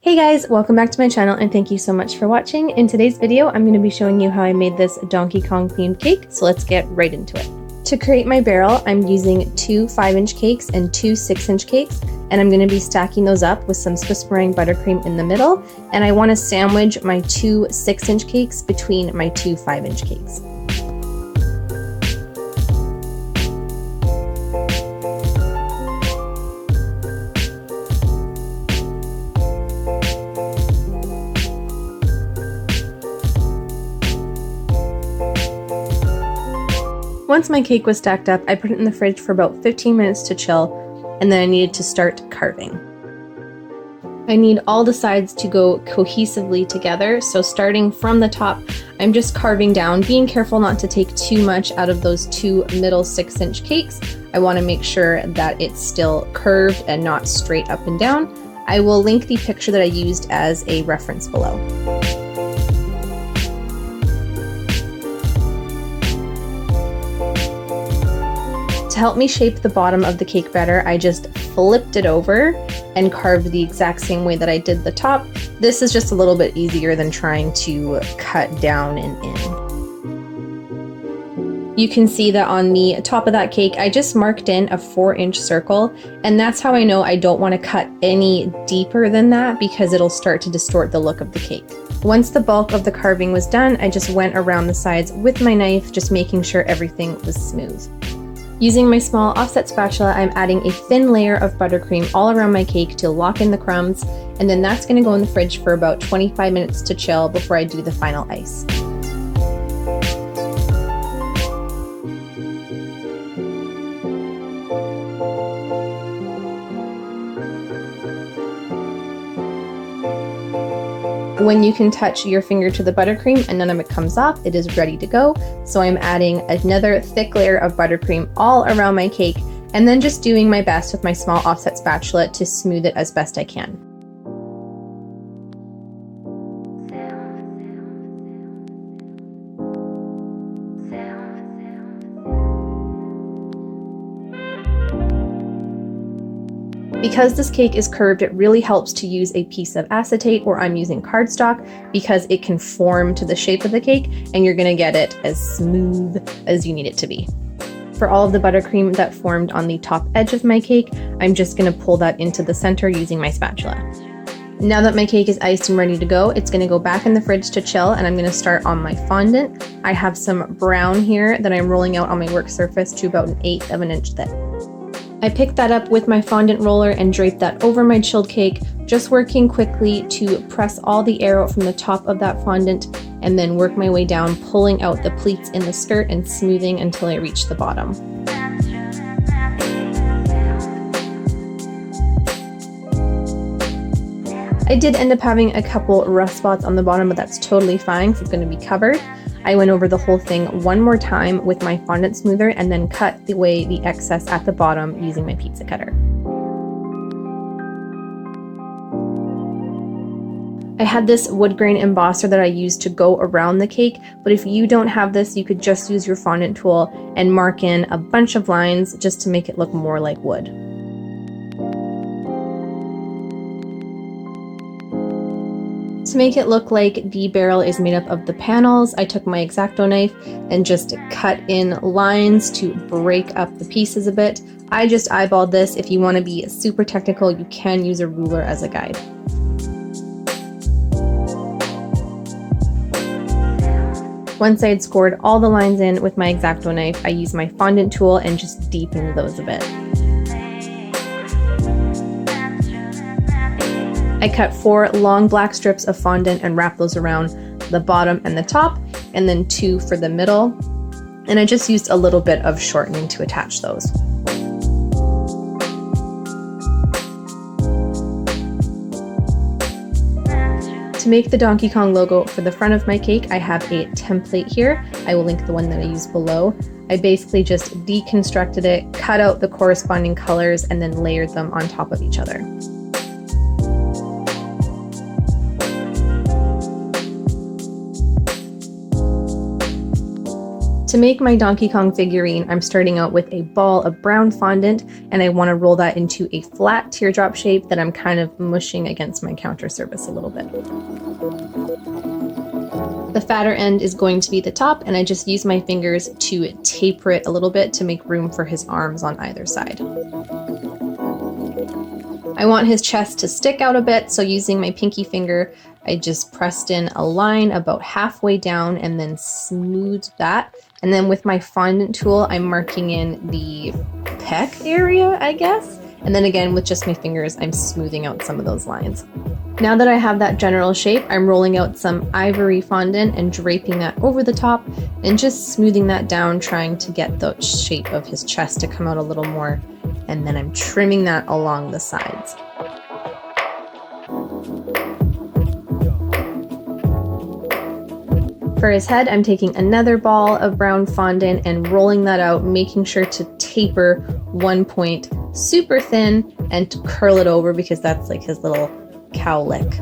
Hey guys, welcome back to my channel and thank you so much for watching. In today's video, I'm going to be showing you how I made this Donkey Kong themed cake, so let's get right into it. To create my barrel, I'm using 2 5-inch cakes and 2 6-inch cakes, and I'm going to be stacking those up with some Swiss meringue buttercream in the middle, and I want to sandwich my 2 6-inch cakes between my 2 5-inch cakes. Once my cake was stacked up, I put it in the fridge for about 15 minutes to chill, and then I needed to start carving. I need all the sides to go cohesively together, so starting from the top, I'm just carving down, being careful not to take too much out of those 2 middle 6-inch cakes. I want to make sure that it's still curved and not straight up and down. I will link the picture that I used as a reference below. To help me shape the bottom of the cake better, I just flipped it over and carved the exact same way that I did the top. This is just a little bit easier than trying to cut down and in. You can see that on the top of that cake, I just marked in a 4-inch circle, and that's how I know I don't want to cut any deeper than that because it'll start to distort the look of the cake. Once the bulk of the carving was done, I just went around the sides with my knife, just making sure everything was smooth. Using my small offset spatula, I'm adding a thin layer of buttercream all around my cake to lock in the crumbs, and then that's going to go in the fridge for about 25 minutes to chill before I do the final ice. When you can touch your finger to the buttercream and none of it comes off, it is ready to go. So I'm adding another thick layer of buttercream all around my cake and then just doing my best with my small offset spatula to smooth it as best I can. Because this cake is curved, it really helps to use a piece of acetate, or I'm using cardstock, because it can form to the shape of the cake and you're going to get it as smooth as you need it to be. For all of the buttercream that formed on the top edge of my cake, I'm just going to pull that into the center using my spatula. Now that my cake is iced and ready to go, it's going to go back in the fridge to chill, and I'm going to start on my fondant. I have some brown here that I'm rolling out on my work surface to about 1/8 of an inch thick. I picked that up with my fondant roller and draped that over my chilled cake, just working quickly to press all the air out from the top of that fondant and then work my way down, pulling out the pleats in the skirt and smoothing until I reach the bottom. I did end up having a couple rough spots on the bottom, but that's totally fine because it's going to be covered. I went over the whole thing one more time with my fondant smoother and then cut away the excess at the bottom using my pizza cutter. I had this wood grain embosser that I used to go around the cake, but if you don't have this, you could just use your fondant tool and mark in a bunch of lines just to make it look more like wood. To make it look like the barrel is made up of the panels, I took my X-Acto knife and just cut in lines to break up the pieces a bit. I just eyeballed this. If you want to be super technical, you can use a ruler as a guide. Once I had scored all the lines in with my X-Acto knife, I used my fondant tool and just deepened those a bit. I cut 4 long black strips of fondant and wrapped those around the bottom and the top, and then 2 for the middle. And I just used a little bit of shortening to attach those. To make the Donkey Kong logo for the front of my cake, I have a template here. I will link the one that I used below. I basically just deconstructed it, cut out the corresponding colors, and then layered them on top of each other. To To make my Donkey Kong figurine, I'm starting out with a ball of brown fondant, and I want to roll that into a flat teardrop shape that I'm kind of mushing against my counter surface a little bit. The fatter end is going to be the top, and I just use my fingers to taper it a little bit to make room for his arms on either side. I want his chest to stick out a bit, so using my pinky finger, I just pressed in a line about halfway down and then smoothed that. And then with my fondant tool, I'm marking in the pec area, I guess. And then again, with just my fingers, I'm smoothing out some of those lines. Now that I have that general shape, I'm rolling out some ivory fondant and draping that over the top and just smoothing that down, trying to get the shape of his chest to come out a little more. And then I'm trimming that along the sides. For his head, I'm taking another ball of brown fondant and rolling that out, making sure to taper one point super thin and to curl it over because that's like his little cowlick.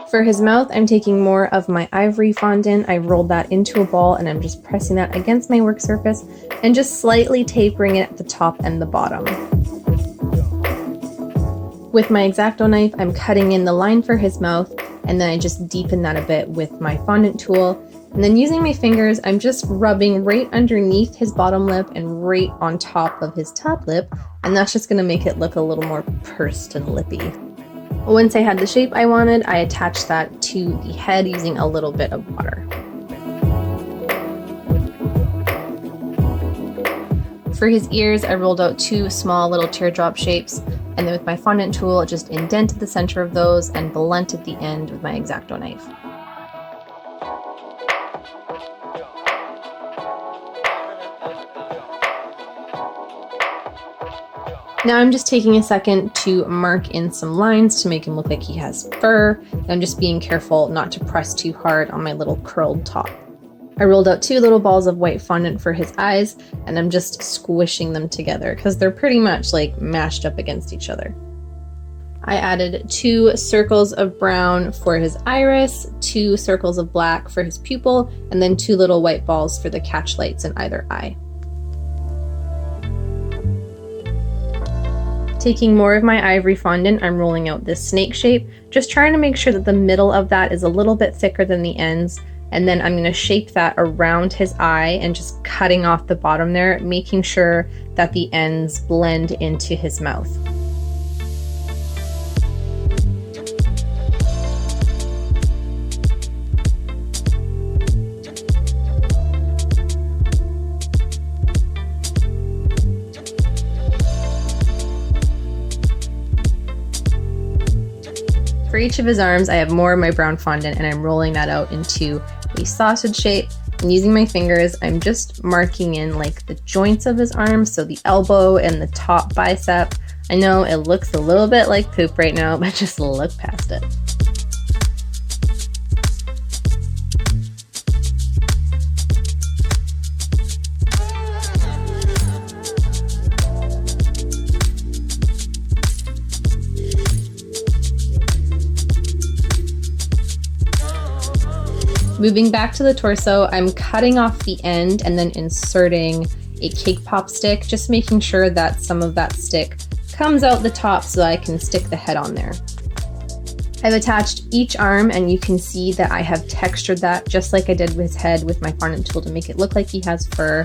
For his mouth, I'm taking more of my ivory fondant. I rolled that into a ball and I'm just pressing that against my work surface and just slightly tapering it at the top and the bottom. With my X-Acto knife, I'm cutting in the line for his mouth, and then I just deepen that a bit with my fondant tool. And then using my fingers, I'm just rubbing right underneath his bottom lip and right on top of his top lip, and that's just gonna make it look a little more pursed and lippy. Once I had the shape I wanted, I attached that to the head using a little bit of water. For his ears, I rolled out two small little teardrop shapes, and then with my fondant tool, just indented the center of those and blunted the end with my X-Acto knife. Now I'm just taking a second to mark in some lines to make him look like he has fur, and I'm just being careful not to press too hard on my little curled top. I rolled out two little balls of white fondant for his eyes, and I'm just squishing them together because they're pretty much like mashed up against each other. I added 2 circles of brown for his iris, 2 circles of black for his pupil, and then 2 little white balls for the catch lights in either eye. Taking more of my ivory fondant, I'm rolling out this snake shape, just trying to make sure that the middle of that is a little bit thicker than the ends. And then I'm going to shape that around his eye and just cutting off the bottom there, making sure that the ends blend into his mouth. For each of his arms, I have more of my brown fondant and I'm rolling that out into a sausage shape. And using my fingers, I'm just marking in like the joints of his arms, so the elbow and the top bicep. I know it looks a little bit like poop right now, but just look past it. Moving back to the torso, I'm cutting off the end and then inserting a cake pop stick, just making sure that some of that stick comes out the top so I can stick the head on there. I've attached each arm and you can see that I have textured that just like I did with his head with my fondant tool to make it look like he has fur.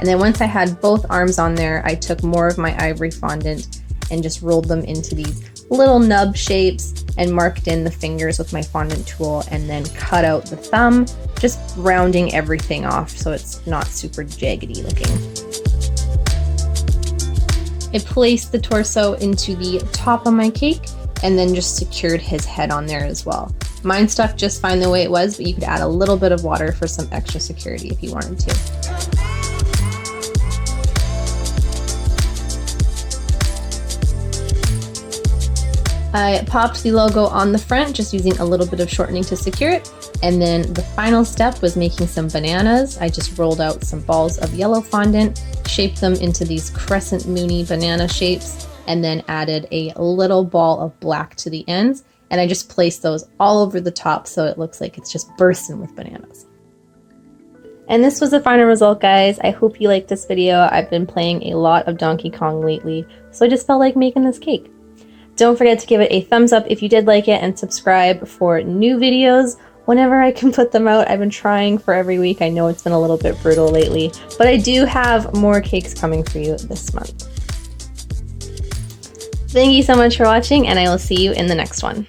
And then once I had both arms on there, I took more of my ivory fondant and just rolled them into these little nub shapes and marked in the fingers with my fondant tool and then cut out the thumb, just rounding everything off so it's not super jaggedy looking. I placed the torso into the top of my cake and then just secured his head on there as well. Mine stuck just fine the way it was, but you could add a little bit of water for some extra security if you wanted to. I popped the logo on the front just using a little bit of shortening to secure it. And then the final step was making some bananas. I just rolled out some balls of yellow fondant, shaped them into these crescent moony banana shapes, and then added a little ball of black to the ends. And I just placed those all over the top so it looks like it's just bursting with bananas. And this was the final result, guys. I hope you liked this video. I've been playing a lot of Donkey Kong lately, so I just felt like making this cake. Don't forget to give it a thumbs up if you did like it, and subscribe for new videos whenever I can put them out. I've been trying for every week. I know it's been a little bit brutal lately, but I do have more cakes coming for you this month. Thank you so much for watching, and I will see you in the next one.